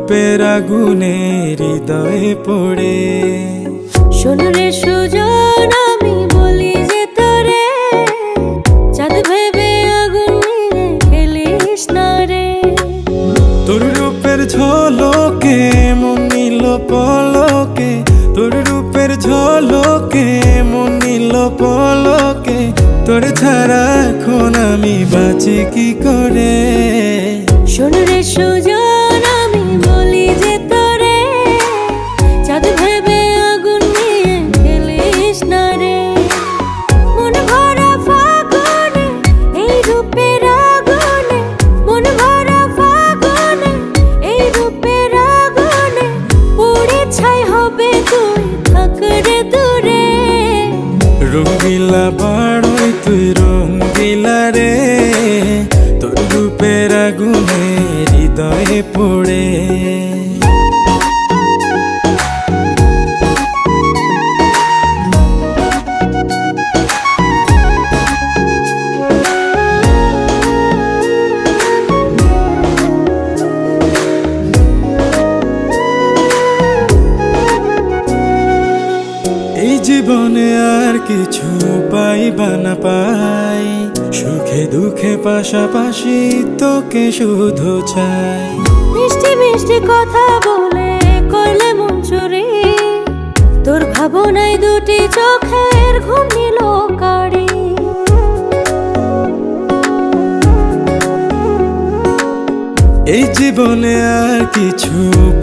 রূপের আগুনে হৃদয়ে পড়ে। শোন রে সুজন, আমি বলি যে তোরে, চাঁদ ভেবে আগুন নিয়ে খেলিস না রে। তোর রূপের ঝলকে মন নিল পলকে, তোর রূপের ঝলকে মন নিল পলকে। তোর ছাড়া এখন আমি বাঁচি কি করে। শোন রে সুজন, আমি বলি যে তোরে, চাঁদ ভেবে আগুন নিয়ে খেলিস না রে। মন ভরা ফাগুনে এই রূপের আগুনে, মন ভরা ফাগুনে এই রূপের আগুনে, পুড়ে ছাই হবে তুই থাক রে দূরে। রঙ্গিলা বাড়ই তুই রঙ্গিলা রে, তোর রূপের আগুনে হৃদয়ে পড়ে। এই জীবনে আর কিছু পাইবা না পাই, সুখে দুঃখে পাশাপাশি তোকে শুধু চাই। মিষ্টি মিষ্টি কথা বলে করলে মন চুরি, তোর ভাবনায় দুটি চোখের ঘুম নিল কারি। এই জীবনে আর কিছু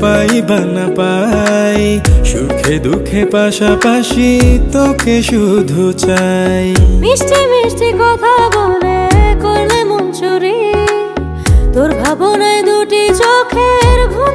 পাইবা না পাই, সুখে দুঃখে পাশাপাশি তোকে শুধু চাই। মিষ্টি মিষ্টি কথা বলে করলে মন চুরি, তোর ভাবনায় দুটি চোখের ঘুম